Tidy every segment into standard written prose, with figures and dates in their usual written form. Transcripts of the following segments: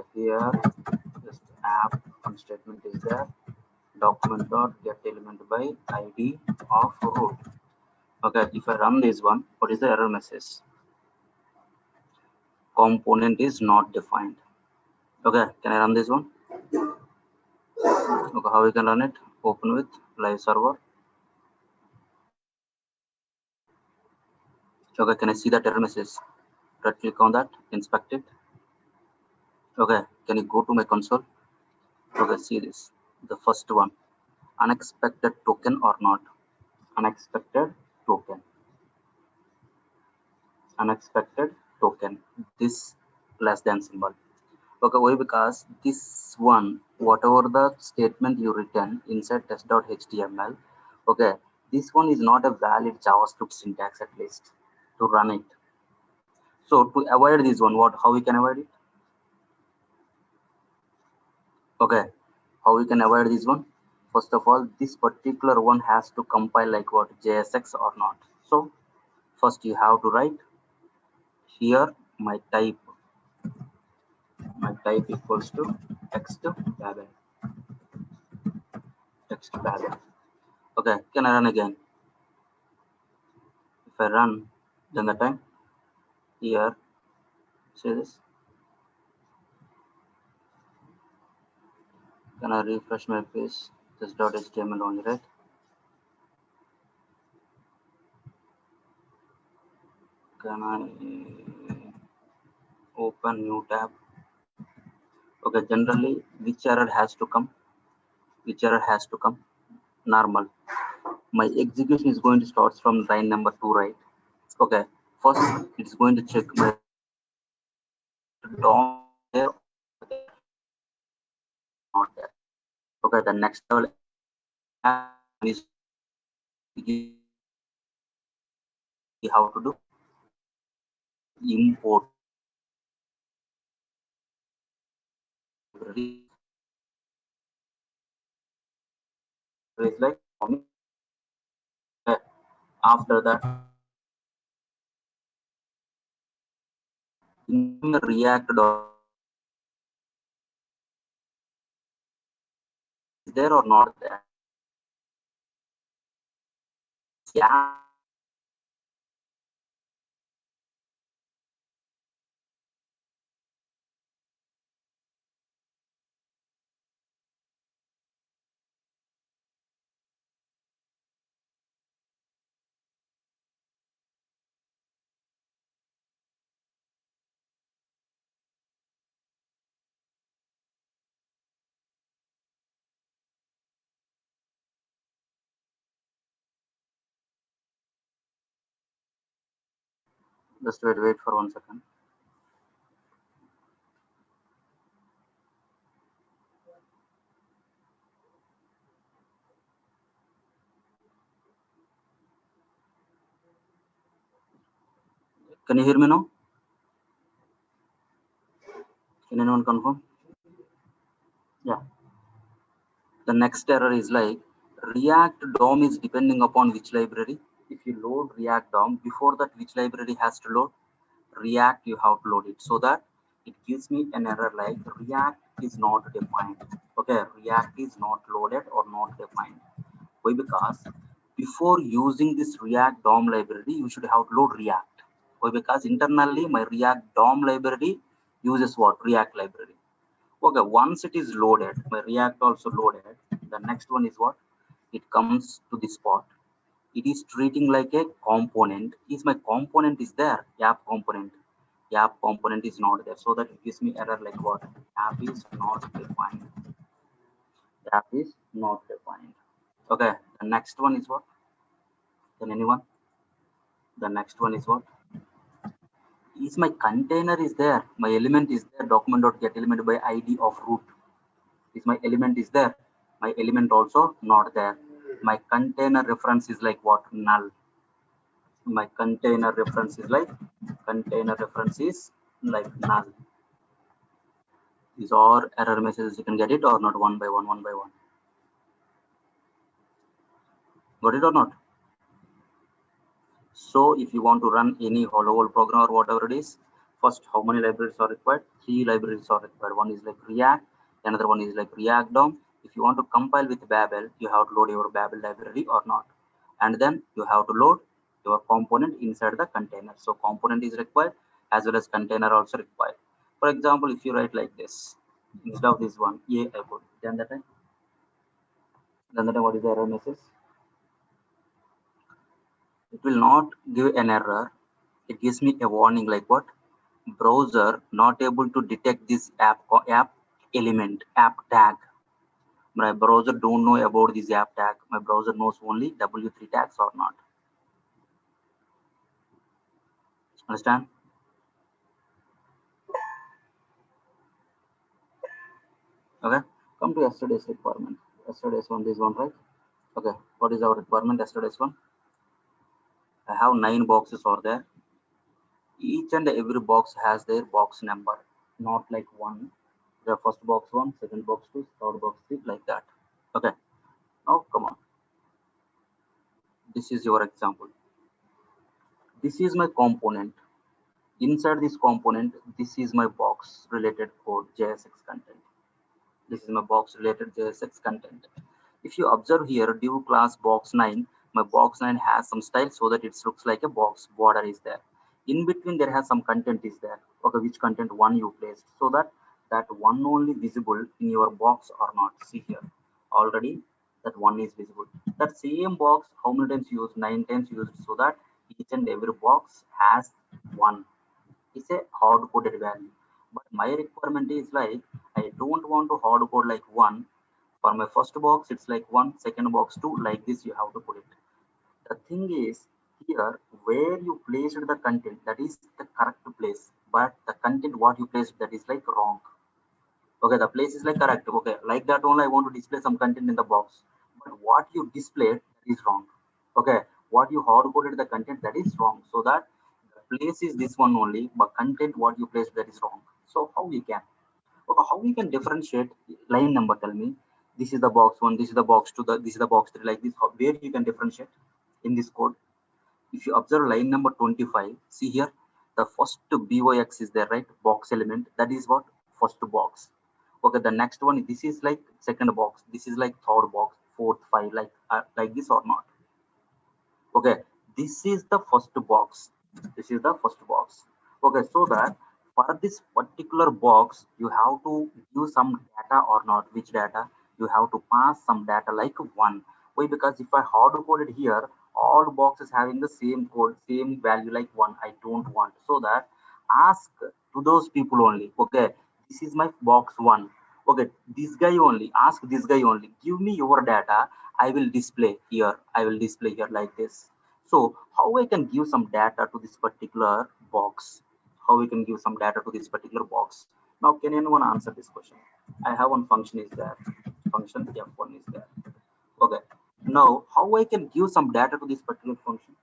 Okay, here just app one statement is there. Document dot get element by id of root. Okay, if I run this one, what is the error message? Component is not defined. Okay, can I run this one? Okay, how we can run it? Open with live server. Okay, can I see that error message? Right click on that, inspect it. Okay, can you go to my console? Okay, see this. The first one, unexpected token or not. Unexpected token. Unexpected token. This less than symbol. Okay, why? Because this one, whatever the statement you written inside test.html, okay, this one is not a valid JavaScript syntax at least to run it. So to avoid this one, how we can avoid it? Okay, how we can avoid this one? First of all, this particular one has to compile like what, JSX or not. So first you have to write here my type equals to text babel. Okay, can I run again? If I run, then the time here, see this. Can I refresh my page? This .html only, right? Can I open new tab? Okay, generally which error has to come? Normal. My execution is going to start from line number 2, right? Okay, first it's going to check my DOM there, not there. Okay, the next level is how to do import library. It's like after that in React is there or not there? Yeah. Just wait for 1 second. Can you hear me now? Can anyone confirm? Yeah. The next error is like React DOM is depending upon which library. If you load React DOM, before that which library has to load? React, you have to load it, so that it gives me an error like React is not defined. Okay, React is not loaded or not defined. Why? Because before using this React DOM library, you should have to load React. Why? Because internally my React DOM library uses what? React library. Okay, once it is loaded, my React also loaded, the next one is what? It comes to this spot. It is treating like a component. Is my component is there? App component. App component is not there. So that it gives me error like what? App is not defined. App is not defined. Okay, the next one is what? Can anyone? The next one is what? Is my container is there? My element is there. Document.get element by id of root. Is my element is there? My element also not there. My container reference is like what? Null. My container reference is like null. These are error messages. You can get it or not, one by one. Got it or not? So if you want to run any hello world program or whatever it is, First, how many libraries are required? 3 libraries are required. One is like React, another one is like React DOM. If you want to compile with Babel, you have to load your Babel library or not. And then you have to load your component inside the container. So component is required as well as container also required. For example, if you write like this, instead of this one, I put, then that time, what is the error message? It will not give an error. It gives me a warning like what? Browser not able to detect this app element, app tag. My browser don't know about this app tag. My browser knows only W3 tags or not. Understand? Okay. Come to yesterday's requirement. Yesterday's one, this one, right? Okay. What is our requirement? Yesterday's one. I have 9 boxes over there. Each and every box has their box number, not like one. The first box 1, second box 2, third box 3, like that. Okay. Now come on. This is your example. This is my component. Inside this component, this is my box related code JSX content. This is my box related JSX content. If you observe here, div class box 9, my box 9 has some style so that it looks like a box border is there. In between there has some content is there. Okay, which content one you placed, so that that one only visible in your box or not. See here, already that one is visible. That same box how many times used? 9 times used, so that each and every box has one. It's a hard coded value. But my requirement is like I don't want to hard code like one. For my first box, it's like one, second box two, like this you have to put it. The thing is here where you placed the content, that is the correct place, but the content what you placed, that is like wrong. Okay, the place is like correct. Okay, like that only I want to display some content in the box. But what you displayed is wrong. Okay, what you hard coded the content, that is wrong. So that the place is this one only, but content what you placed, that is wrong. So how we can? Okay, how we can differentiate line number? Tell me. This is the box one. This is the box two. This is the box three. Like this, where you can differentiate in this code? If you observe line number 25, see here, the first BYX is there, right? Box element. That is what? First box. Okay, the next one, this is like second box. This is like third box, fourth, five, like this or not? Okay, this is the first box. This is the first box. Okay, so that for this particular box you have to use some data or not. Which data? You have to pass some data like one. Why? Because if I hard coded here all boxes having the same code, same value like one, I don't want. So that ask to those people only. Okay, this is my box one. Okay, this guy only, ask this guy only, give me your data. I will display here. I will display here like this. So how I can give some data to this particular box? How we can give some data to this particular box? Now can anyone answer this question? I have one function is there. Function f1 is there. Okay, now how I can give some data to this particular function?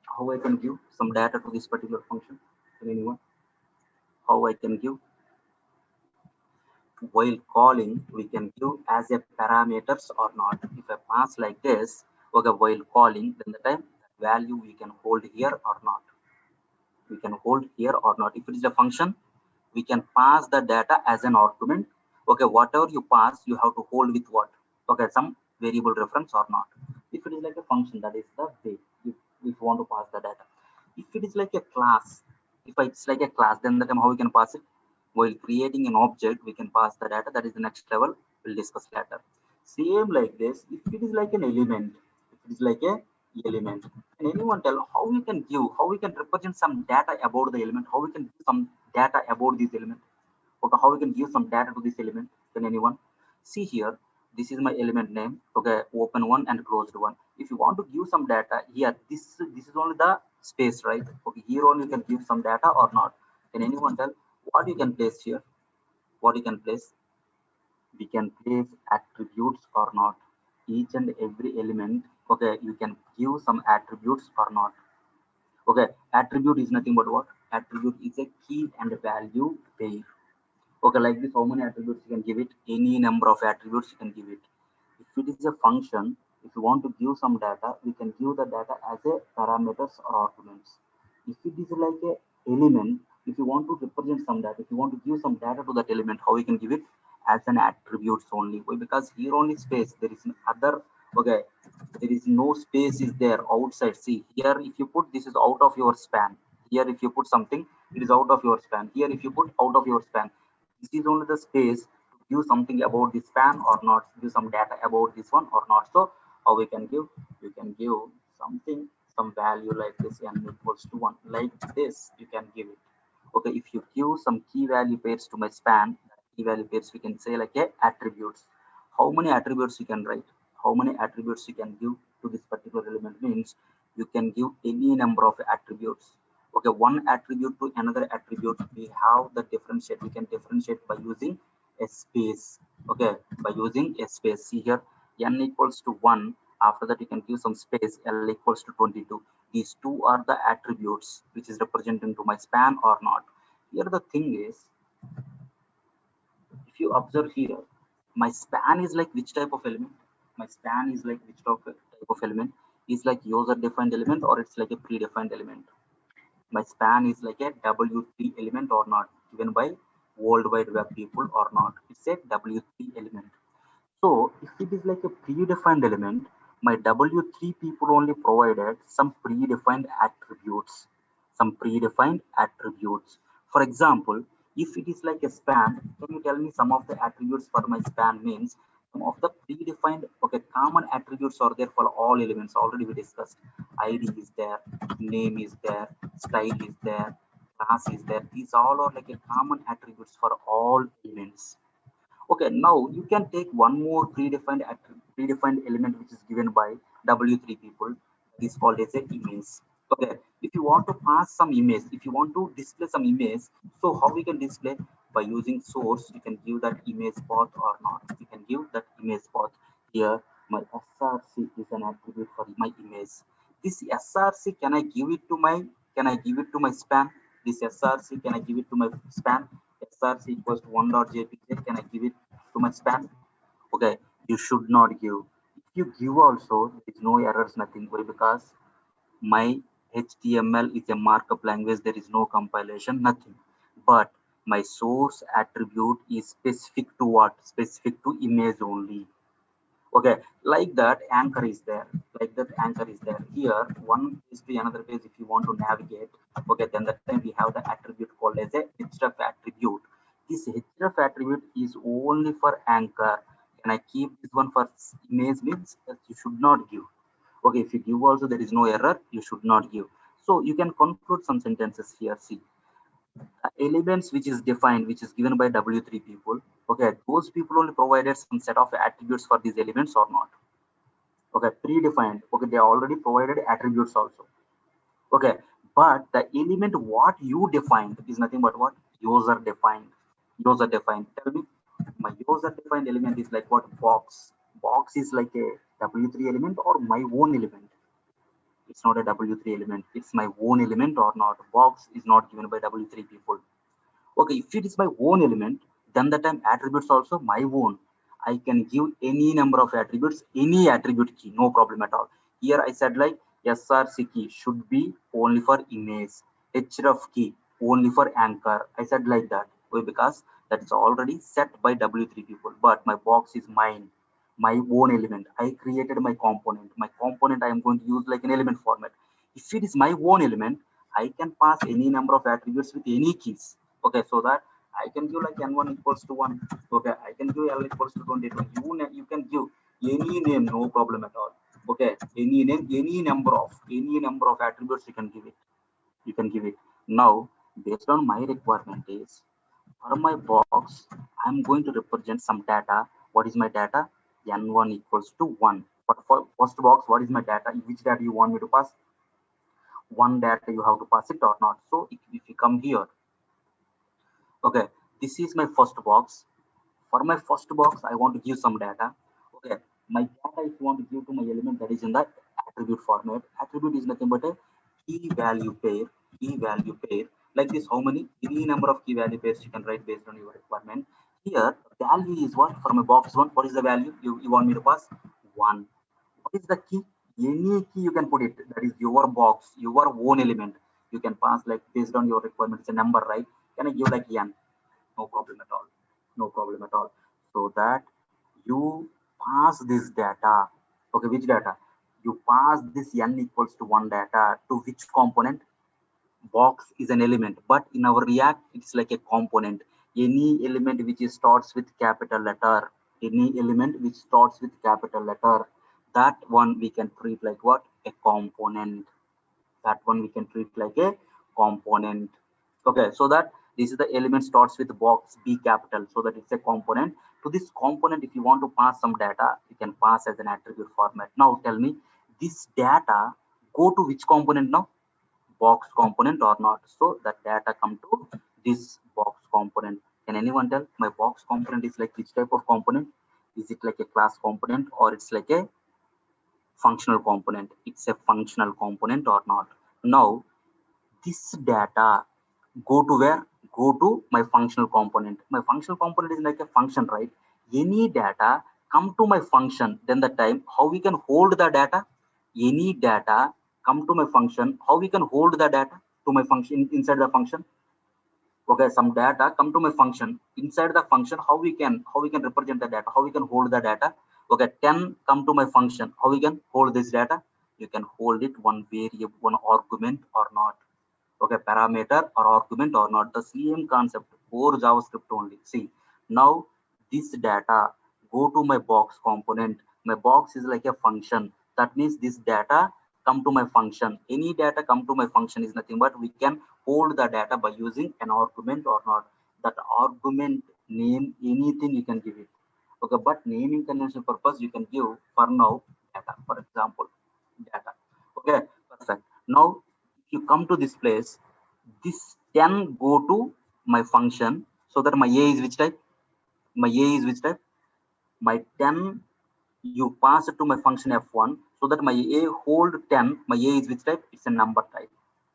How I can give some data to this particular function? Can anyone? How I can give? While calling, we can give as a parameters or not. If I pass like this, okay, while calling, then the time value we can hold here or not. We can hold here or not. If it is a function, we can pass the data as an argument. Okay, whatever you pass, you have to hold with what? Okay, some variable reference or not. If it is like a function, that is the way if you want to pass the data. If it is like a class, if it's like a class, then the time how we can pass it? While creating an object, we can pass the data. That is the next level. We'll discuss later. Same like this. If it is like an element, if it is like a element, can anyone tell how we can give, how we can represent some data about the element, how we can give some data about this element? Okay, how we can give some data to this element? Can anyone see here? This is my element name. Okay, open one and closed one. If you want to give some data here, this is only the space, right? Okay, here only you can give some data or not. Can anyone tell what you can place here? What you can place? We can place attributes or not. Each and every element, okay, you can give some attributes or not. Okay, attribute is nothing but what? Attribute is a key and value pair. Okay, like this, how many attributes you can give it? Any number of attributes you can give it. If it is a function, if you want to give some data, we can give the data as a parameters or arguments. If it is like a element, If you want to represent some data, if you want to give some data to that element, how you can give it? As an attributes only. Why? Because here only space, there is other, okay, there is no space is there outside. See here, if you put this is out of your span. Here if you put something, it is out of your span. Here if you put out of your span, this is only the space to give something about the span or not, give some data about this one or not. So how we can give? You can give something, some value like this, n equals to 1, like this you can give it. Okay, if you give some key value pairs to my span, key value pairs we can say like a attributes. How many attributes you can write? How many attributes you can give to this particular element means you can give any number of attributes. Okay, one attribute to another attribute, we have the differentiate. We can differentiate by using a space. Okay, by using a space. See here, n equals to 1. After that, you can give some space, l equals to 22. These two are the attributes which is representing to my span or not. Here the thing is, if you observe here, my span is like which type of element? My span is like which type of element? Is like user defined element or it's like a predefined element? My span is like a W3 element or not, given by World Wide Web people or not. It's a W3 element. So if it is like a predefined element, my W3 people only provided some predefined attributes. Some predefined attributes. For example, if it is like a span, can you tell me some of the attributes for my span means? Some of the predefined, okay, common attributes are there for all elements. Already we discussed. ID is there, name is there, style is there, class is there. These all are like a common attributes for all elements. Okay, now you can take one more predefined element which is given by W3 people. Is called as a image. Okay, if you want to pass some image, if you want to display some image, so how we can display? By using source, you can give that image path or not. You can give that image path. Here, my SRC is an attribute for my image. This SRC, can I give it to my span? This SRC, can I give it to my span? SRC equals to 1.jpg, can I give it to my span? Okay, you should not give. If you give also, there is no errors, nothing. Why? Because my HTML is a markup language, there is no compilation, nothing. But my source attribute is specific to what? Specific to image only. Okay, like that anchor is there. Like that anchor is there. Here, one page to another page, if you want to navigate, okay, then that time we have the attribute called as a href attribute. This href attribute is only for anchor. Can I keep this one for image means that you should not give. Okay, if you give also there is no error, you should not give. So you can conclude some sentences here. See, elements which is defined, which is given by W3 people. Okay, those people only provided some set of attributes for these elements or not. Okay, predefined. Okay, they already provided attributes also. Okay, but the element what you defined is nothing but what? User defined. User defined. Tell me, my user defined element is like what? Box. Box is like a W3 element or my own element. It's not a W3 element. It's my own element or not. Box is not given by W3 people. Okay, if it is my own element, then the time attributes also my own. I can give any number of attributes, any attribute key, no problem at all. Here I said like SRC key should be only for image, href key only for anchor. I said like that. Why? Because that's already set by W3 people, but my box is mine, my own element. I created my component. My component I am going to use like an element format. If it is my own element, I can pass any number of attributes with any keys. Okay, so that I can give like n1 equals to 1. Okay, I can give l equals to 22. You can give any name, no problem at all. Okay, any name, any number of attributes you can give it. You can give it. Now, based on my requirement is, for my box, I'm going to represent some data. What is my data? N1 equals to 1. But for first box, what is my data? Which data you want me to pass? One data you have to pass it or not. So if you come here, okay, this is my first box. For my first box, I want to give some data. Okay, my data if you want to give to my element that is in the attribute format. Attribute is nothing but a key value pair. Key value pair. Like this, how many? Any number of key value pairs you can write based on your requirement. Here, value is what? For my box one, what is the value you want me to pass? 1. What is the key? Any key you can put it. That is your box, your own element. You can pass like based on your requirement. It's a number, right? Can I give like n? No problem at all. No problem at all. So that you pass this data. Okay, which data? You pass this n equals to 1 data to which component? Box is an element, but in our React, it's like a component. Any element which starts with capital letter, any element which starts with capital letter, that one we can treat like what? A component. That one we can treat like a component. Okay, so that this is the element starts with box B capital, so that it's a component. To this component, if you want to pass some data, you can pass as an attribute format. Now tell me, this data go to which component now? Box component or not? So that data come to this box component. Can anyone tell my box component is like which type of component? Is it like a class component or it's like a functional component? It's a functional component or not? Now this data go to where? Go to my functional component. My functional component is like a function, right? Any data come to my function, then the time how we can hold the data? Any data come to my function, how we can hold the data to my function inside the function? Okay, some data come to my function. Inside the function, how we can represent the data, how we can hold the data? Okay, 10 come to my function, how we can hold this data? You can hold it one variable, one argument or not? Okay, parameter or argument or not? The same concept for JavaScript only. See, now this data go to my box component. My box is like a function. That means this data come to my function. Any data come to my function is nothing but we can hold the data by using an argument or not. That argument name anything you can give it. Okay, but naming convention purpose you can give for now data, for example, data. Okay, perfect. Now if you come to this place, this can go to my function, so that my a is which type? My a is which type? My 10 you pass it to my function f1, so that my a hold 10. My a is which type? It's a number type.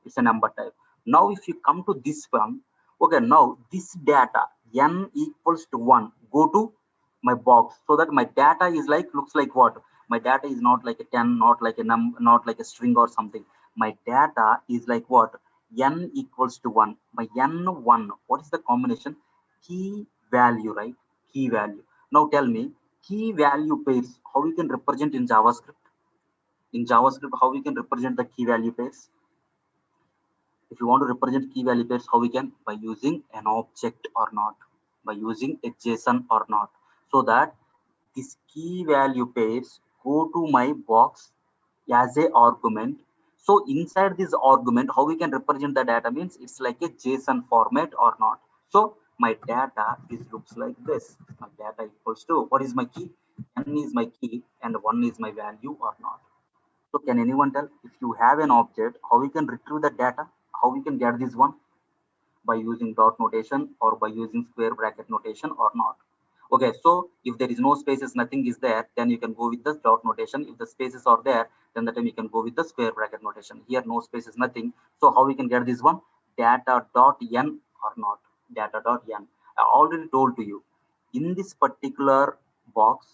It's a number type. Now if you come to this one, okay, now this data n equals to 1 go to my box, so that my data is like looks like what? My data is not like a 10, not like a not like a string or something. My data is like what? N equals to 1. My n1, what is the combination? Key value, right? Key value. Now tell me, key value pairs, how we can represent in JavaScript? In JavaScript, how we can represent the key value pairs? If you want to represent key value pairs, how we can? By using an object or not? By using a JSON or not? So that this key value pairs go to my box as a argument. So inside this argument, how we can represent the data means it's like a JSON format or not? So my data is looks like this. My data equals to, what is my key? N is my key and 1 is my value or not? So can anyone tell, if you have an object, how we can retrieve the data? How we can get this one? By using dot notation or by using square bracket notation or not? Okay, so if there is no spaces, nothing is there, then you can go with the dot notation. If the spaces are there, then the time you can go with the square bracket notation. Here no spaces, nothing. So how we can get this one? Data dot n or not? Data dot n. I already told to you, in this particular box,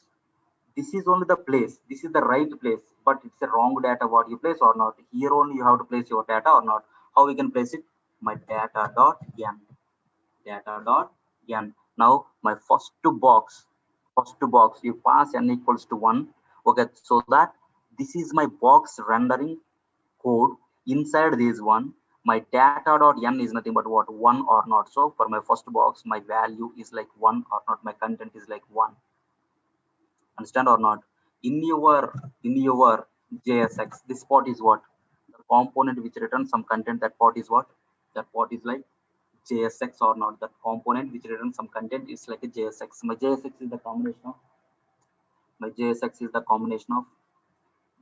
this is only the place. This is the right place, but it's a wrong data what you place or not. Here only you have to place your data or not. How we can place it? My data dot n. Data dot n. Now my first box you pass n equals to 1. Okay, so that this is my box rendering code. Inside this one, my data dot n is nothing but what? 1 or not? So for my first box, my value is like 1 or not? My content is like 1. Understand or not? In your JSX, this part is what? The component which returns some content. That part is what? That part is like JSX or not? That component which returns some content is like a JSX. My JSX is the combination of my JSX is the combination of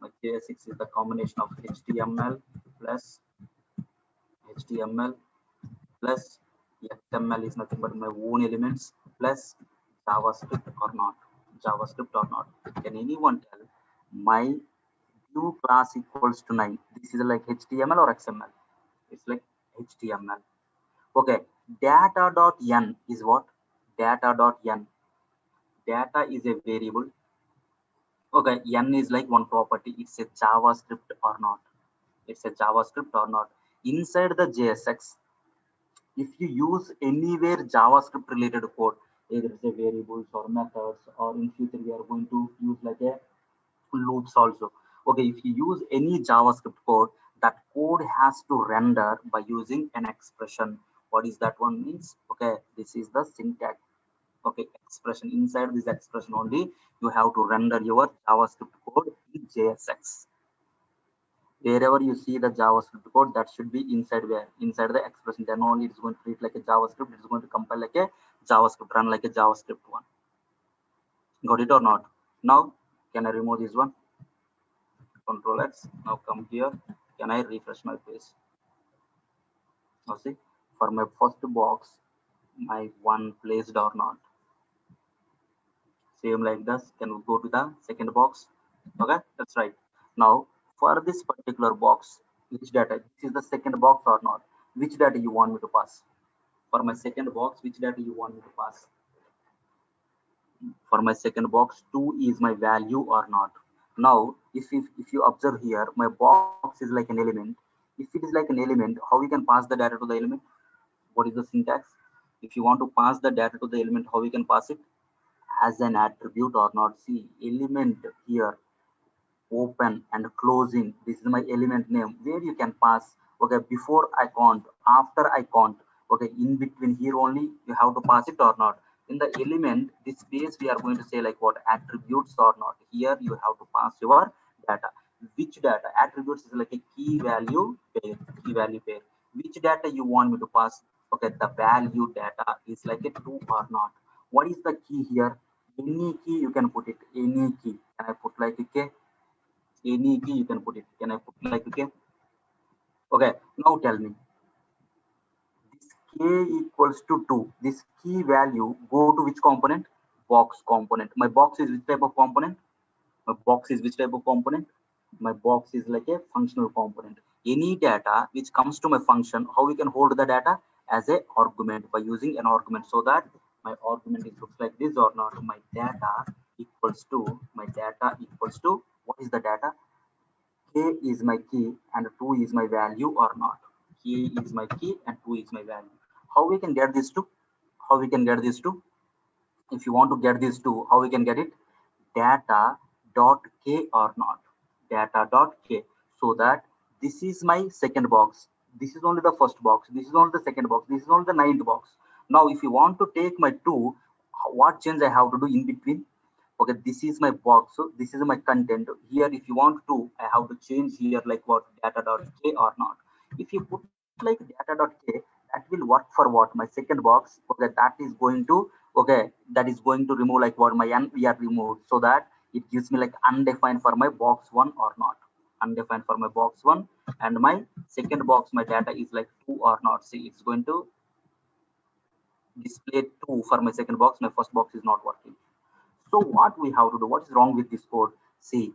my JSX is the combination of HTML plus XML is nothing but my own elements plus JavaScript or not? JavaScript or not? Can anyone tell my view class equals to 9? This is like HTML or XML? It's like HTML. Okay, data.n is what? Data.n. Data is a variable. Okay, n is like one property. It's a JavaScript or not? It's a JavaScript or not? Inside the JSX, if you use anywhere JavaScript related code, either it's a variables or methods, or in future we are going to use like a loops also. Okay, if you use any JavaScript code, that code has to render by using an expression. What is that one means? Okay, this is the syntax. Okay, expression. Inside this expression only, you have to render your JavaScript code in JSX. Wherever you see the JavaScript code, that should be inside where? Inside the expression. Then only it's going to treat like a JavaScript. It's going to compile like a JavaScript, run like a JavaScript one. Got it or not? Now, can I remove this one? Control X. Now come here. Can I refresh my page? Now see, for my first box, my one placed or not. Same like this. Can we go to the second box? Okay, that's right. Now, for this particular box, which data? This is the second box or not? Which data you want me to pass? For my second box, which data you want me to pass? For my second box, 2 is my value or not? Now, if you observe here, my box is like an element. If it is like an element, how we can pass the data to the element? What is the syntax? If you want to pass the data to the element, how we can pass it? As an attribute or not? See, element here, open and closing. This is my element name where you can pass. Okay, before I count, after I count. Okay, in between here only you have to pass it or not. In the element, this space we are going to say like what? Attributes or not. Here you have to pass your data. Which data? Attributes is like a key value pair. Key value pair. Which data you want me to pass? Okay, the value data is like a true or not. What is the key here? Any key you can put it. Any key. Can I put like a K? Any key you can put it. Can I put like okay? Okay, now tell me. This k equals to 2. This key value go to which component? Box component. My box is which type of component? My box is which type of component? My box is like a functional component. Any data which comes to my function, how we can hold the data? As a argument by using an argument, so that my argument is looks like this or not. My data equals to what is the data? K is my key and 2 is my value or not. K is my key and 2 is my value. How we can get this to? How we can get this to? If you want to get this to, how we can get it? Data dot K or not. Data dot K. So that this is my second box. This is only the first box. This is only the second box. This is only the ninth box. Now, if you want to take my 2, what change I have to do in between? Okay, this is my box, so this is my content here. If you want to, I have to change here like what? Data dot K or not. If you put like data dot K, that will work for what? My second box. Okay, that is going to, okay, that is going to remove like what? My n we are removed, so that it gives me like undefined for my box 1 or not. Undefined for my box 1, and my second box, my data is like 2 or not. See, it's going to display 2 for my second box. My first box is not working. So what we have to do? What is wrong with this code? See,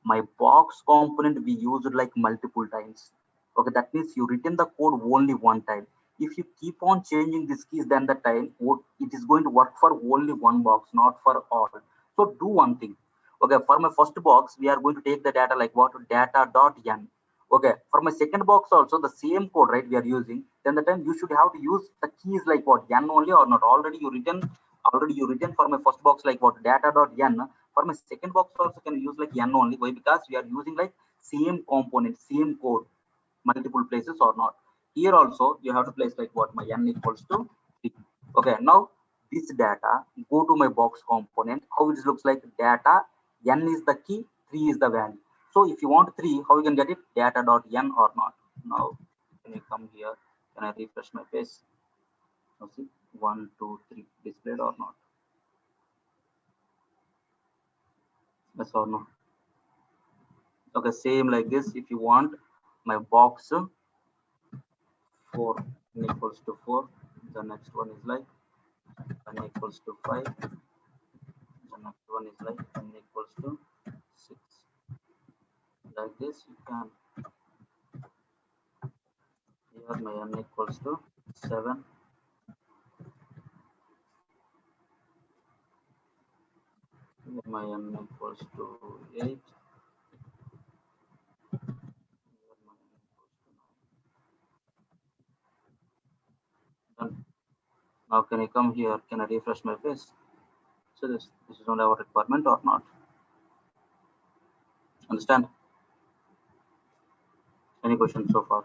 my box component we used like multiple times. Okay, that means you written the code only one time. If you keep on changing these keys, then the time it is going to work for only one box, not for all. So do one thing. Okay, for my first box, we are going to take the data like what? Data dot n. Okay, for my second box also the same code, right? We are using. Then the time you should have to use the keys like what? N only or not? Already you written for my first box like what? Data dot n. For my second box also can use like n only. Why? Because we are using like same component, same code, multiple places or not. Here also you have to place like what? My n equals to 3. Okay, now this data go to my box component. How it looks like? Data n is the key, 3 is the value. So if you want 3, how you can get it? Data dot n or not. Now can you come here? Can I refresh my page? Now see, 1 2 3 displayed or not? Yes or no? Okay, same like this. If you want my box 4 n equals to 4, the next one is like n equals to 5, the next one is like n equals to 6. Like this you can. Here my n equals to 7, here my n equals to 8, here my n equals to 9. Now can I come here? Can I refresh my page? So this is only our requirement or not? Understand? Any questions so far?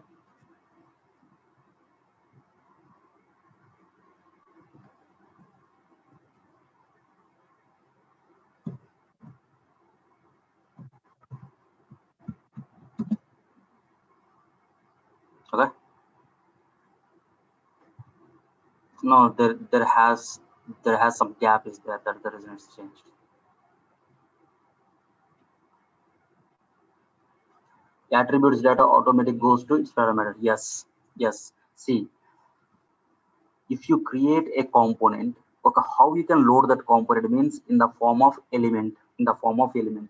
Okay. No, there has some gap is there, that the reason it's changed. Attributes data automatic goes to its parameter. Yes, yes. See, if you create a component, okay, how you can load that component means in the form of element, in the form of element.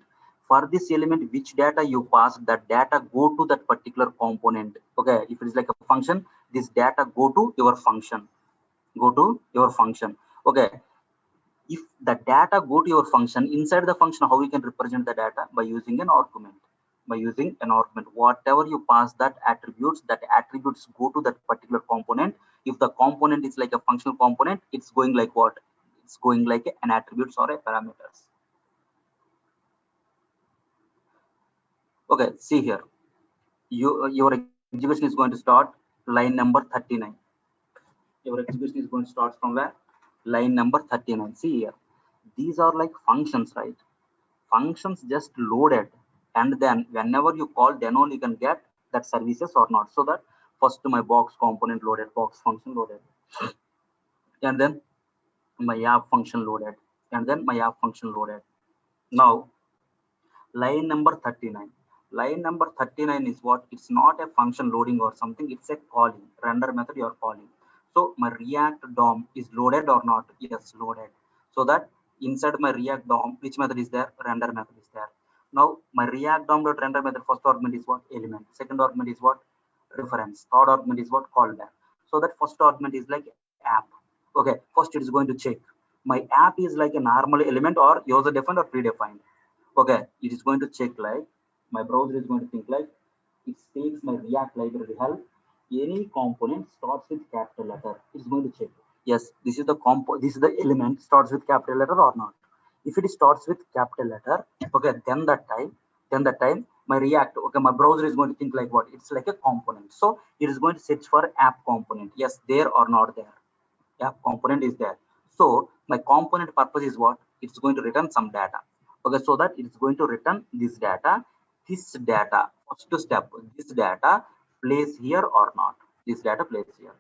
For this element, which data you pass, that data go to that particular component. Okay, if it is like a function, this data go to your function, go to your function. Okay, if the data go to your function, inside the function, how we can represent the data? By using an argument. By using an argument, whatever you pass that attributes go to that particular component. If the component is like a functional component, it's going like what? It's going like an attributes or a parameters. Okay, see here, your execution is going to start line number 39. Your execution is going to start from where? Line number 39. See here, these are like functions, right? Functions just loaded, and then whenever you call, then only you can get that services or not. So that first my box component loaded, box function loaded, and then my app function loaded, and then my app function loaded. Now line number 39. Line number 39 is what? It's not a function loading or something, it's a calling, render method you're calling. So my react dom is loaded or not? Yes, loaded. So that inside my react dom, which method is there? Render method is there. Now my react dom dot render method, first argument is what? Element. Second argument is what? Reference. Third argument is what? Callback. So that first argument is like app. Okay, first it is going to check my app is like a normal element or user defined or predefined. Okay, it is going to check like my browser is going to think like it takes my React library help. Any component starts with capital letter. It's going to check. Yes, this is the this is the element starts with capital letter or not. If it starts with capital letter, okay, then that time my React, okay, my browser is going to think like what? It's like a component. So it is going to search for app component. Yes, there or not there. App component is there. So my component purpose is what? It's going to return some data. Okay, so that it's going to return this data. This data, first step, this data plays here or not. This data plays here.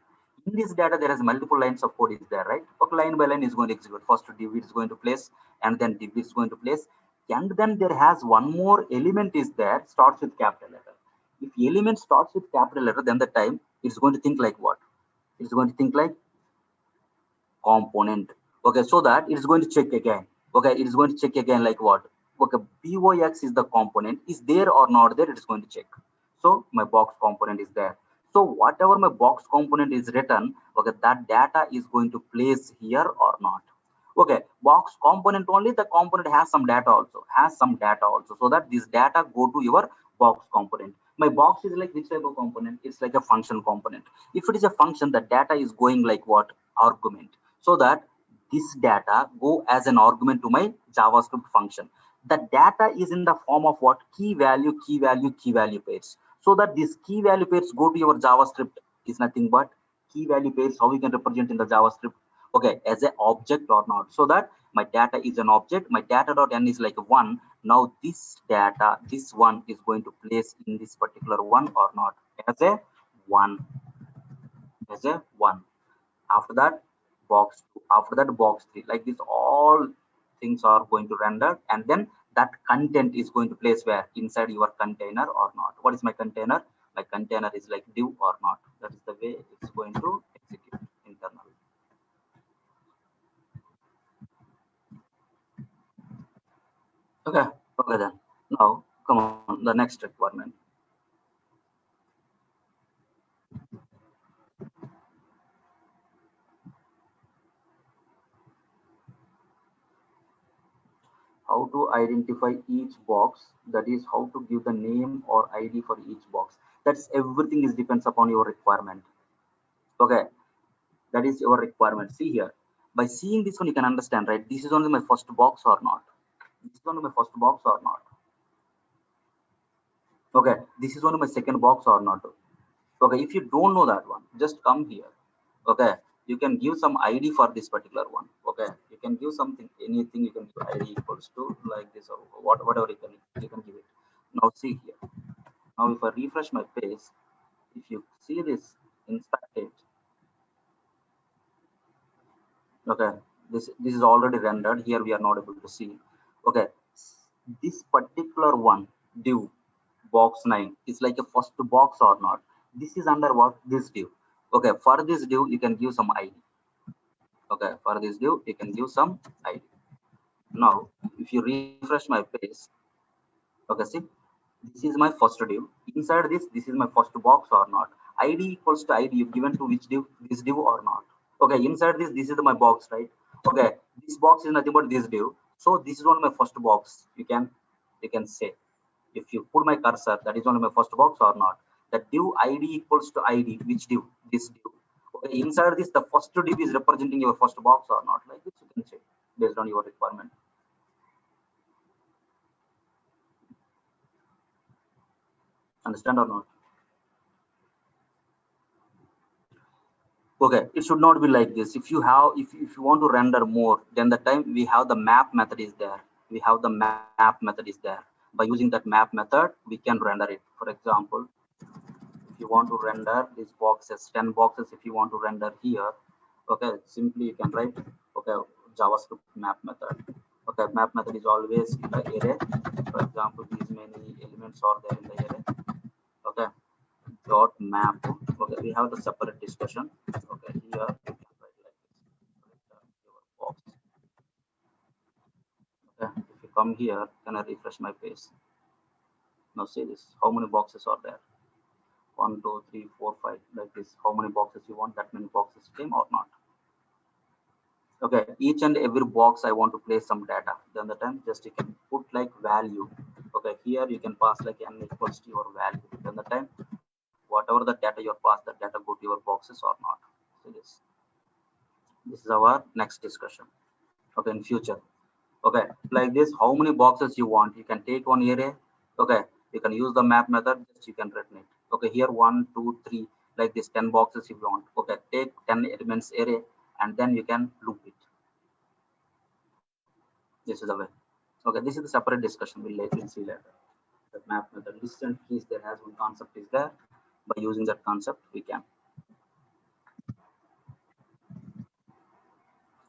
In this data, there is multiple lines of code is there, right? Okay, line by line is going to execute. First div is going to place, and then div is going to place. And then there has one more element is there, starts with capital letter. If element starts with capital letter, then the time it's going to think like what? It's going to think like component. Okay, so that it is going to check again. Okay, it is going to check again like what? Okay, box is the component, is there or not there, it is going to check. So my box component is there. So whatever my box component is written, okay, that data is going to place here or not. Okay, box component only, the component has some data also, so that this data go to your box component. My box is like which type of component? It's like a function component. If it is a function, the data is going like what? Argument. So that this data go as an argument to my JavaScript function. The data is in the form of what? Key value, key value, key value pairs. So that this key value pairs go to your JavaScript is nothing but key value pairs. How we can represent in the JavaScript? Okay, as an object or not. So that my data is an object. My data.n is like one. Now this data, this one is going to place in this particular one or not, as a one, as a one. After that box 2, after that box 3, like this all things are going to render, and then that content is going to place where? Inside your container or not. What is my container? My container is like div or not. That is the way it's going to execute internally. Okay, okay, then now come on, the next requirement. How to identify each box, that is how to give the name or ID for each box. That's everything is depends upon your requirement. Okay, That is your requirement. See here. By seeing this one, you can understand, right? This is only my first box or not. This is only my first box or not. Okay, this is only my second box or not. Okay, if you don't know that one, just come here. Okay, you can give some ID for this particular one. Okay, you can give something, anything. You can give ID equals to like this or whatever you can give it. Now see here. Now if I refresh my page, if you see this inspect it. Okay, this is already rendered. Here we are not able to see. Okay, this particular one div box 9 is like a first box or not. This is under what? This div. Okay, for this div you can give some ID. Okay, for this div you can give some ID. Now if you refresh my page, okay, see, this is my first div. Inside this is my first box or not. ID equals to ID, you given to which div? This div or not. Okay, inside this is my box, right? Okay, this box is nothing but this div. So this is only my first box. You can say, if you put my cursor, that is only my first box or not. The div ID equals to ID, which div? This div. Okay, inside this, the first div is representing your first box or not. Like this, you can say based on your requirement. Understand or not? Okay, it should not be like this. If you want to render more, then the time we have the map method is there. We have the map method is there. By using that map method, we can render it. For example, if you want to render these boxes, 10 boxes, if you want to render here, okay, simply you can write, okay, JavaScript map method. Okay, map method is always in the array. For example, these many elements are there in the array. Okay, dot map. Okay, we have the separate discussion. Okay, here you can write like this. Your box. Okay, if you come here, can I refresh my page? Now see this. How many boxes are there? 1, 2, 3, 4, 5. Like this. How many boxes you want? That many boxes came or not? Okay, each and every box I want to place some data. Then the time just you can put like value. Okay, here you can pass like n equals to your value. Then the time whatever the data you pass, that data go to your boxes or not. So this is our next discussion. Okay, in future. Okay, like this, how many boxes you want? You can take one array. Okay, you can use the map method. Just you can return it. Okay, here 1, 2, 3, like this 10 boxes if you want. Okay, take 10 elements array and then you can loop it. This is the way. Okay, this is the separate discussion. We'll see later. The map method listen keys there has one concept is there. By using that concept, we can.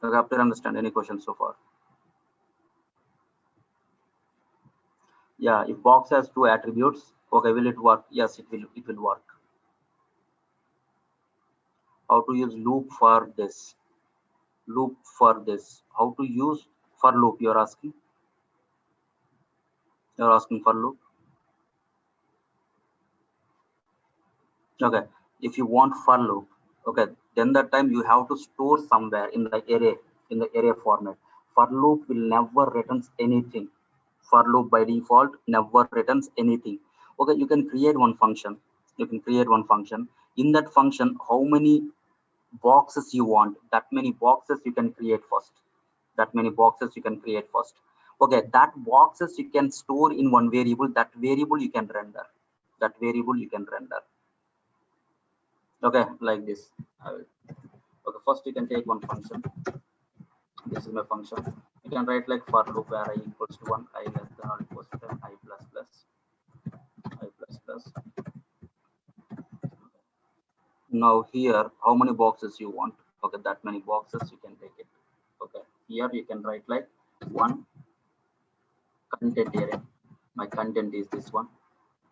Okay, up to understand any questions so far? Yeah, if box has 2 attributes, okay, will it work? Yes, it will work. How to use loop for this? Loop for this. How to use for loop? You're asking? You're asking for loop? Okay, if you want for loop, okay, then that time you have to store somewhere in the array format. For loop will never returns anything. For loop by default never returns anything. Okay, you can create one function. You can create one function. In that function, how many boxes you want, that many boxes you can create first. That many boxes you can create first. Okay, that boxes you can store in one variable. That variable you can render. That variable you can render. Okay, like this. Okay, first you can take one function. This is my function. You can write like for loop where I equals to 1, I less than or equals to 10, I plus plus, I plus plus. Now here, how many boxes you want? Okay, that many boxes you can take it. Okay, here you can write like one content array. My content is this one.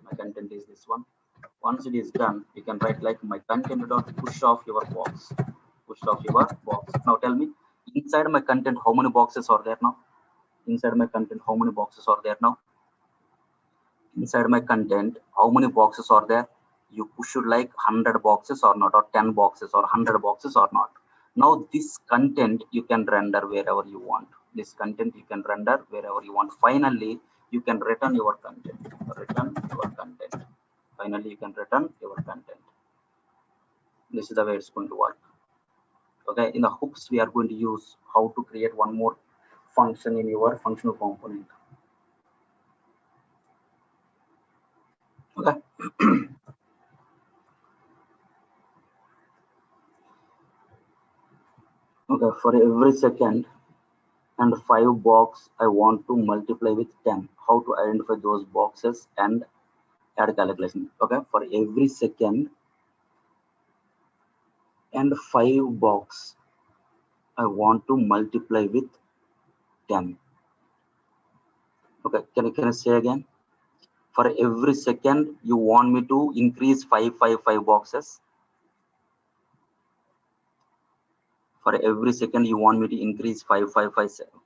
My content is this one. Once it is done, you can write like my content dot push off your box. Push off your box. Now tell me, inside my content, how many boxes are there now? Inside my content, how many boxes are there now? Inside my content, how many boxes are there? You push it like 100 boxes or not, or 10 boxes or 100 boxes or not. Now this content you can render wherever you want. This content you can render wherever you want. Finally, you can return your content. Return your content. Finally, you can return your content. This is the way it's going to work. Okay, in the hooks we are going to use how to create one more function in your functional component. Okay. Okay, for every second and 5 box I want to multiply with 10. How to identify those boxes and add calculation. Okay, for every second and 5 box I want to multiply with 10. Okay, can I say again? For every second you want me to increase 5 boxes. For every second you want me to increase 5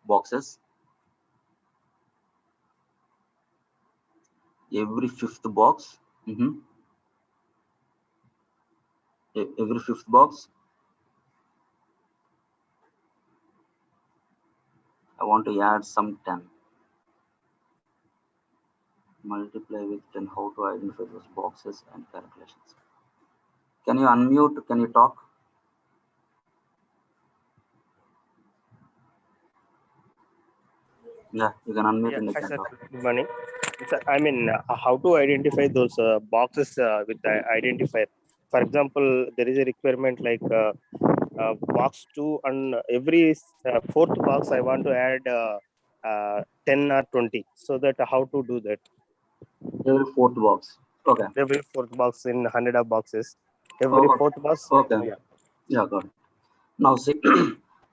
boxes. Every fifth box. Every fifth box I want to add some 10. Multiply with 10. How to identify those boxes and calculations? Can you unmute? Can you talk? Yeah, you can unmute Yeah, and you hi can sir. talk. Good morning. Sir, I mean, how to identify those boxes with the identifier? For example, there is a requirement like box 2, and every fourth box I want to add 10 or 20. So that how to do that? Every fourth box. Okay. Every fourth box in 100 of boxes. Every Oh, fourth box. okay. Yeah. Yeah, got it. Now see,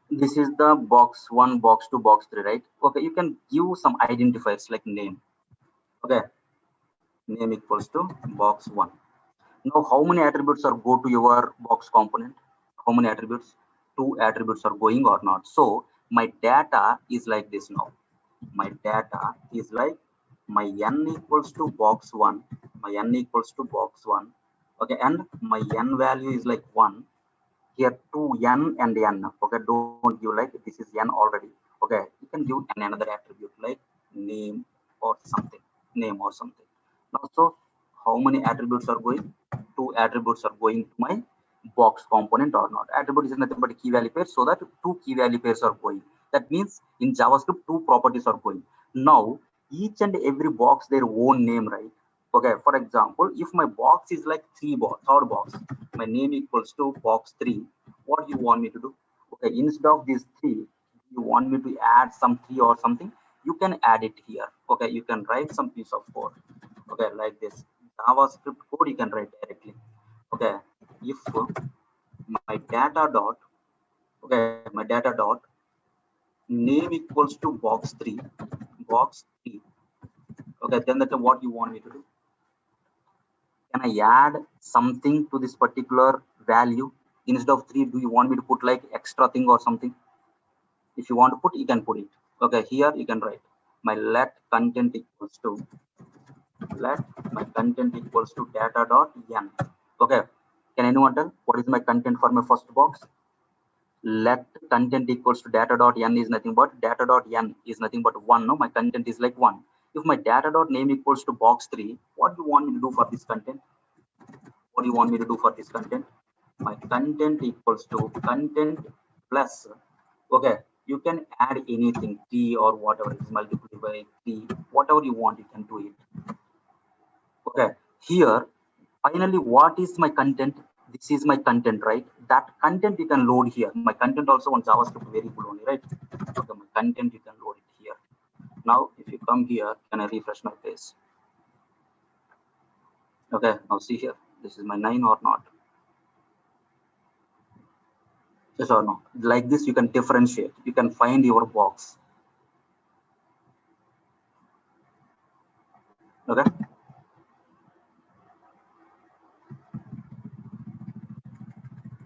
this is the box 1, box 2, box 3, right? Okay, you can give some identifiers like name. Okay, name equals to box 1. Now, how many attributes are go to your box component? How many attributes? 2 attributes are going or not. So my data is like this now. My data is like my n equals to box 1. My n equals to box 1. Okay, and my n value is like 1. Here 2n and n. Okay, don't give like this is n already. Okay, you can give another attribute like name or something. Name or something. Now, so how many attributes are going? 2 attributes are going to my box component or not. Attribute is nothing but a key value pair, so that 2 key value pairs are going. That means in JavaScript 2 properties are going. Now each and every box their own name, right? Okay, for example, if my box is like third box, my name equals to box 3. What you want me to do? Okay, instead of these 3, you want me to add some 3 or something, you can add it here. Okay, you can write some piece of code. Okay, like this JavaScript code you can write directly. Okay, if my data dot, okay, my data dot name equals to box 3, box 3. Okay, then that's what you want me to do. Can I add something to this particular value? Instead of 3, do you want me to put like extra thing or something? If you want to put, you can put it. Okay, here you can write my let content equals to data dot n. Okay, can anyone tell what is my content for my first box? Let content equals to data dot n is nothing but data dot n is nothing but 1. No, my content is like 1. If my data dot name equals to box 3, what do you want me to do for this content? What do you want me to do for this content? My content equals to content plus. Okay, you can add anything, t or whatever is multiplied by t, whatever you want, you can do it. Okay, here finally, what is my content? This is my content, right? That content you can load here. My content also on JavaScript variable only, right? Okay, my content you can load it here. Now, if you come here, can I refresh my page? Okay, now see here. This is my 9 or not? Yes or no? Like this, you can differentiate. You can find your box. Okay.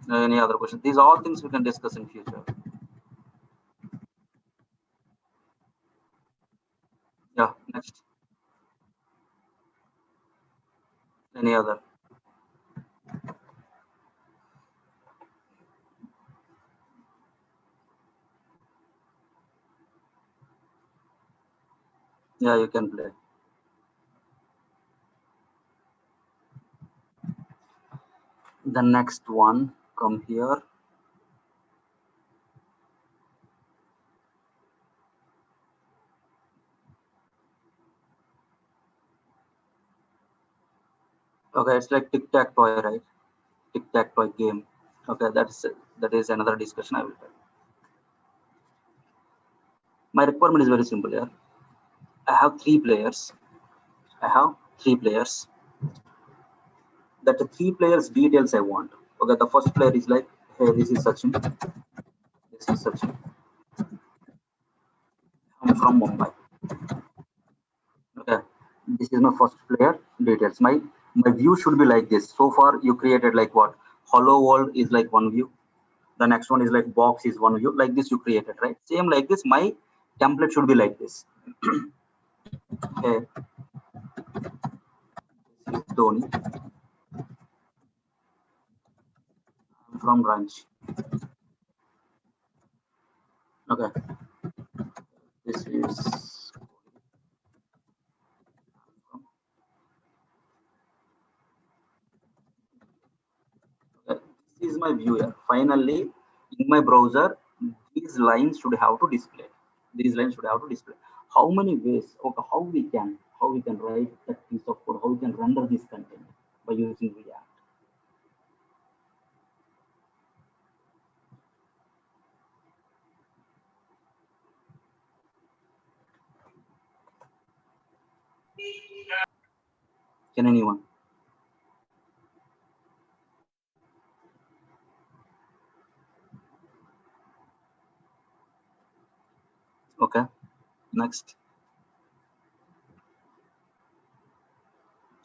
Any other question? These are all things we can discuss in future. Yeah. Next. Any other? Yeah, you can play. The next one, come here. Okay, it's like tic-tac-toe, right? Tic-tac-toe game. Okay, that is another discussion I will tell. My requirement is very simple here. I have three players. I have three players. That the three players details I want. Okay, the first player is like, hey, this is Sachin. This is Sachin. I'm from Mumbai. Okay, this is my first player details. My view should be like this. So far, you created like what? Hello world is like one view. The next one is like box is one view. Like this you created, right? Same like this. My template should be like this. Hey, this is Dhoni. I'm from Ranchi. Okay, this is okay. This is my view here. Finally, in my browser, these lines should have to display. These lines should have to display. How many ways? Okay, how we can write that piece of code? How we can render this content by using React? Can anyone? Okay, next.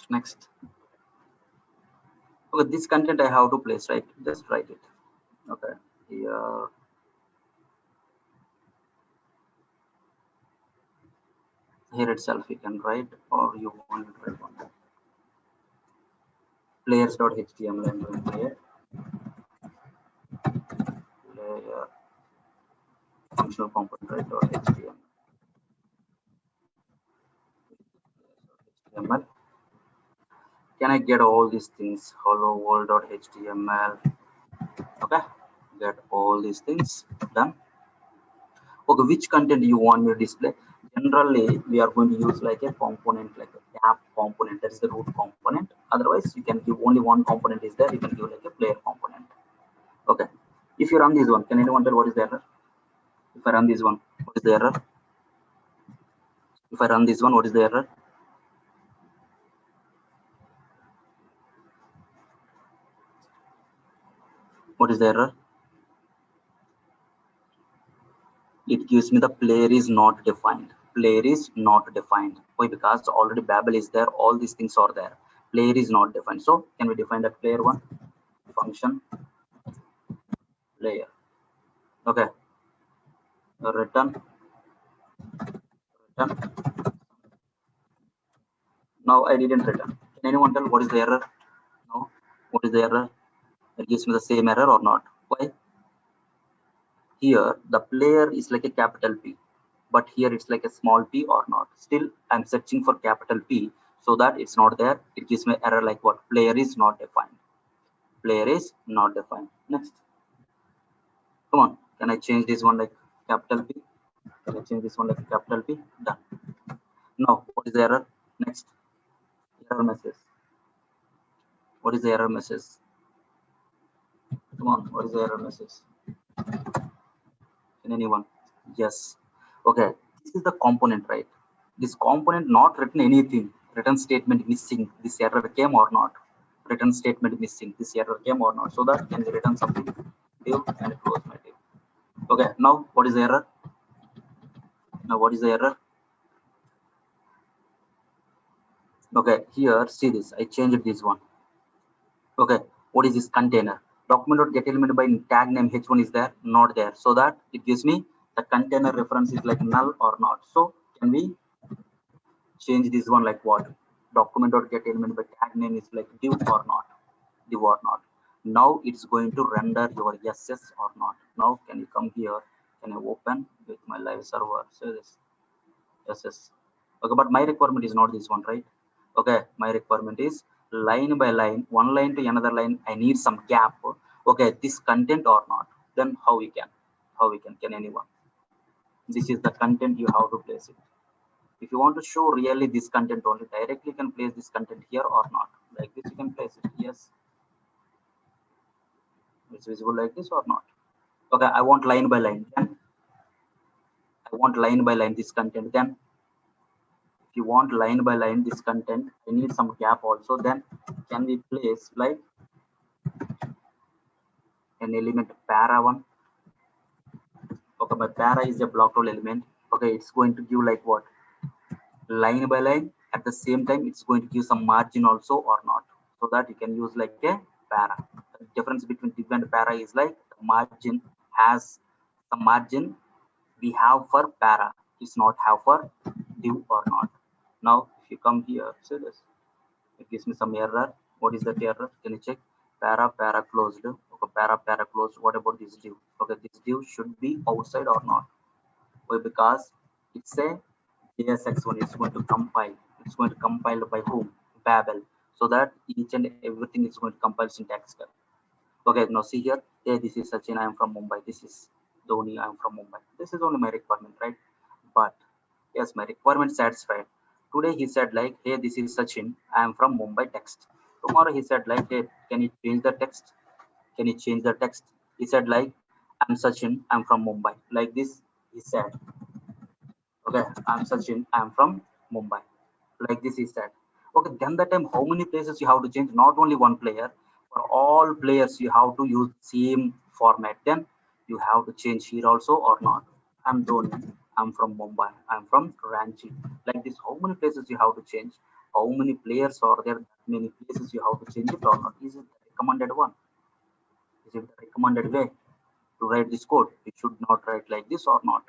Next. Okay, this content I have to place, right? Just write it. Okay, here itself you can write, or you want to write one. Players.html and then player functional component, right? .html. HTML. Can I get all these things? Hello world.html. Okay, get all these things done. Okay, which content you want me to display? Generally, we are going to use like a component, like a app component. That is the root component. Otherwise, you can give only one component is there. You can give like a player component. Okay. If you run this one, can anyone tell what is the error? If I run this one, what is the error? If I run this one, what is the error? What is the error? It gives me the player is not defined. Player is not defined. Why? Because already Babel is there. All these things are there. Player is not defined. So can we define that player one? Function player. Okay. Return. Return. Now I didn't return. Can anyone tell what is the error? No. What is the error? It gives me the same error or not? Why? Here the player is like a capital P, but here it's like a small p or not. Still I'm searching for capital P, so that it's not there. It gives me error like what? Player is not defined. Player is not defined. Next. Come on. Can I change this one like capital P? Can I change this one like capital P? Done. Now what is the error? Next. Error message. What is the error message? Come on. What is the error message? Can anyone? Yes. Okay. This is the component, right? This component not written anything. Return statement missing. This error came or not? Return statement missing. This error came or not? So that can we return something? Div and close my div. Okay. Now what is the error? Now what is the error? Okay. Here, see this. I changed this one. Okay. What is this container? Document.getElement by tag name h1 is there? Not there. So that it gives me the container reference is like null or not. So can we change this one like what? Document.getElement by tag name is like div or not? Div or not? Now it's going to render your yes or not. Now can you come here? Can I open with my live server? So this yes. Okay, but my requirement is not this one, right? Okay, my requirement is line by line, one line to another line. I need some gap. Okay, this content or not? Then how we can? How we can? Can anyone? This is the content you have to place it. If you want to show really this content only, directly can place this content here or not? Like this you can place it. Yes, it's visible like this or not. Okay, I want line by line. Then I want line by line this content. Then if you want line by line this content, I need some gap also. Then can we place like an element para one? Okay, my para is a block rule element. Okay, it's going to give like what? Line by line. At the same time, it's going to give some margin also or not. So that you can use like a para. The difference between div and para is like the margin has some margin we have for para. It's not have for div or not. Now, if you come here, see this. It gives me some error. What is that error? Can you check? Para closed. Okay, para closed. What about this div? Okay, this div should be outside or not? Why? Because it's a JSX1. It's going to compile. It's going to compile by whom? Babel. So that each and everything is going to compile syntactical. Okay, now see here. Hey, this is Sachin. I am from Mumbai. This is Dhoni. I am from Mumbai. This is only my requirement, right? But yes, my requirement satisfied. Today he said like, hey, this is Sachin. I am from Mumbai text. Tomorrow he said like, hey, can you change the text? Can you change the text? He said like, I'm Sachin. I'm from Mumbai. Like this, he said. Okay, I'm Sachin. I'm from Mumbai. Like this, he said. Okay, then the time, how many places you have to change? Not only one player. For all players, you have to use same format. Then you have to change here also or not. I'm Dhoni. I'm from Mumbai. I'm from Ranchi. Like this, how many places you have to change? How many players are there? That many places you have to change it or not? Is it the recommended one? Is it the recommended way to write this code? You should not write like this or not.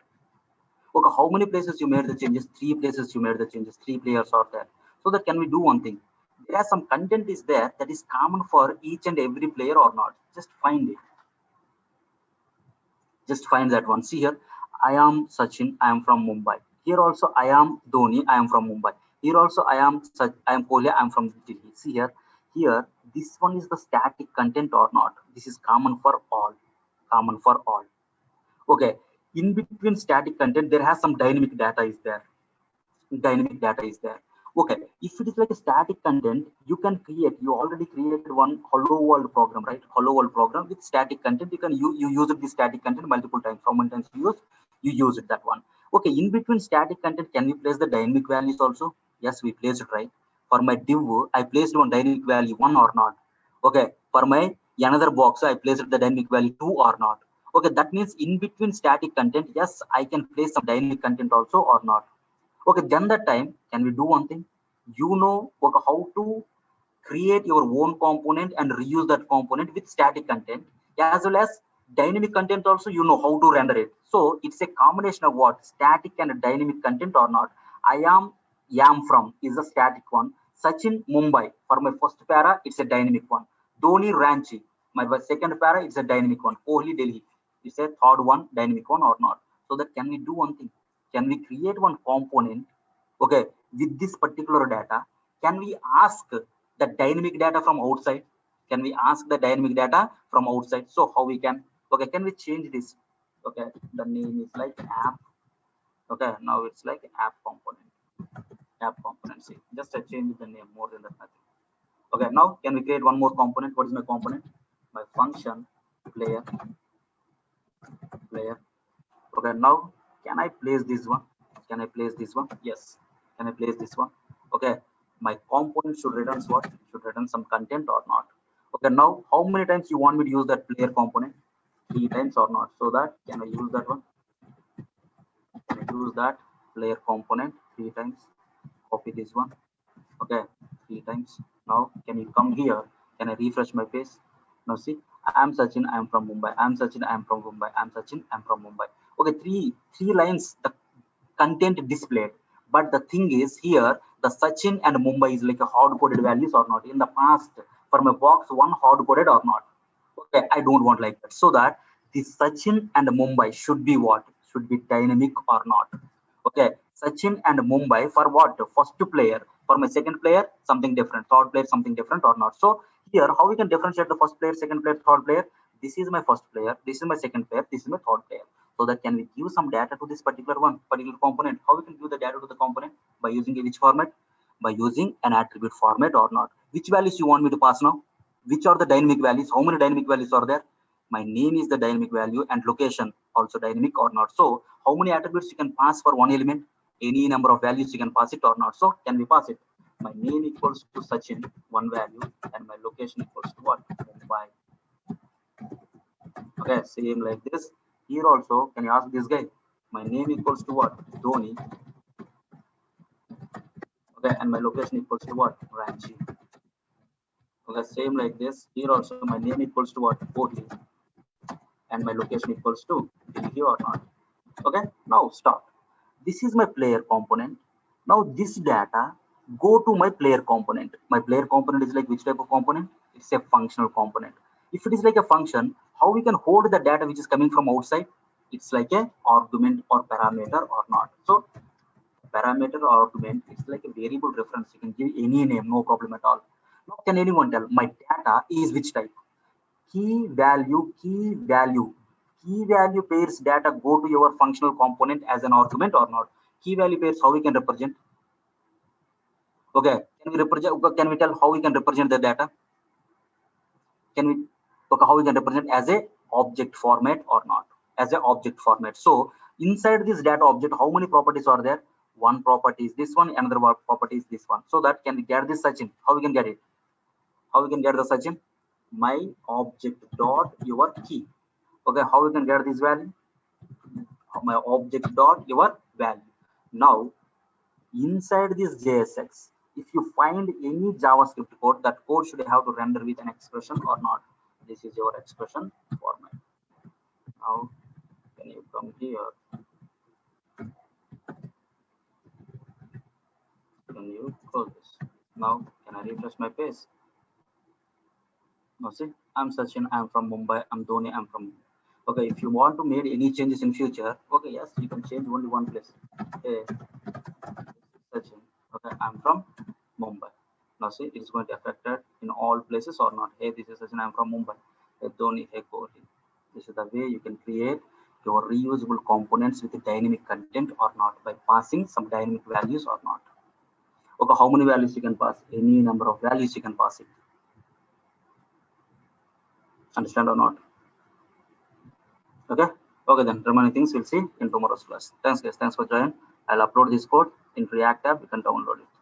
Okay, how many places you made the changes? 3 places you made the changes. 3 players are there. So that can we do one thing? There are some content is there that is common for each and every player or not. Just find it. Just find that one. See here, I am Sachin. I am from Mumbai. Here also I am Dhoni. I am from Mumbai. Here also I am Kohli. I am from Delhi. See here, here this one is the static content or not. This is common for all. Common for all. Okay. In between static content, there has some dynamic data is there. Dynamic data is there. Okay, if it is like a static content, you can create, you already created one hello world program, right? Hello world program with static content. You use it, the static content multiple times. How many times you use it, that one. Okay, in between static content, can we place the dynamic values also? Yes, we placed it, right? For my div, I placed one dynamic value 1 or not. Okay, for my another box, I placed the dynamic value 2 or not. Okay, that means in between static content, yes, I can place some dynamic content also or not. Okay, then that time, can we do one thing? You know, okay, how to create your own component and reuse that component with static content, as well as dynamic content also, you know how to render it. So it's a combination of what? Static and dynamic content or not. I am from is a static one. Sachin Mumbai. For my first para, it's a dynamic one. Dhoni Ranchi. My second para, it's a dynamic one. Kohli Delhi. It's a third one, dynamic one or not. So that can we do one thing? Can we create one component, okay, with this particular data? Can we ask the dynamic data from outside? Can we ask the dynamic data from outside? So how we can? Okay, can we change this? Okay, the name is like app. Okay, now it's like app component. App component. See, just I change the name, more than that, nothing. Okay, now can we create one more component? What is my component? My function player. Okay, now can I place this one? Can I place this one? Yes. Can I place this one? Okay, my component should return what? Should return some content or not? Okay, now how many times you want me to use that player component? 3 times or not? So that can I use that one? Can I use that player component 3 times? Copy this one. Okay, 3 times. Now can you come here? Can I refresh my page? Now see, I am Sachin, I am from Mumbai. I am Sachin, I am from Mumbai. I am Sachin, I am from Mumbai. Okay, three lines the content displayed. But the thing is here, the Sachin and Mumbai is like a hard coded values or not. In the past, for my box one hard coded or not. Okay, I don't want like that. So that this Sachin and Mumbai should be what? Should be dynamic or not. Okay, Sachin and Mumbai for what? First player. For my second player, something different. Third player, something different or not. So here, how we can differentiate the first player, second player, third player? This is my first player. This is my second player. This is my third player. So that can we give some data to this particular one, particular component? How we can give the data to the component? By using which format? By using an attribute format or not? Which values you want me to pass now? Which are the dynamic values? How many dynamic values are there? My name is the dynamic value and location also dynamic or not. So how many attributes you can pass for one element? Any number of values you can pass it or not. So can we pass it? My name equals to Sachin, one value, and my location equals to what? Mumbai. Okay, same like this. Here also, can you ask this guy? My name equals to what? Dhoni. Okay, and my location equals to what? Ranchi. Okay, same like this. Here also, my name equals to what? Kohli, and my location equals to Delhi or not. Okay, now start. This is my player component. Now this data go to my player component. My player component is like which type of component? It's a functional component. If it is like a function, how we can hold the data which is coming from outside? It's like a argument or parameter or not. So parameter or argument, it's like a variable reference. You can give any name, no problem at all. Now can anyone tell my data is which type? Key value, key value. Key value pairs data go to your functional component as an argument or not? Key value pairs, how we can represent? Okay, can we represent? Can we tell how we can represent the data? Can we? Okay, how we can represent as a object format or not? As a object format. So inside this data object, how many properties are there? One property is this one, another property is this one. So that can we get this Sachin? How we can get it? How we can get the Sachin? My object dot your key. Okay, how we can get this value? My object dot your value. Now inside this JSX, if you find any JavaScript code, that code should have to render with an expression or not. This is your expression format. Now can you come here? Can you close this? Now can I refresh my page? Now see, I'm Sachin, I'm from Mumbai, I'm Dhoni, I'm from. Okay, if you want to make any changes in future, okay, yes, you can change only one place. Hey, Sachin, okay, I'm from Mumbai. Now see, it's going to affect it in all places or not. Hey, this is Sachin, I'm from Mumbai. Hey, Dhoni, hey, Kohli. This is the way you can create your reusable components with dynamic content or not by passing some dynamic values or not. Okay, how many values you can pass? Any number of values you can pass it. Understand or not? Okay. Okay, then remaining things we'll see in tomorrow's class. Thanks guys. Thanks for joining. I'll upload this code in React app. You can download it.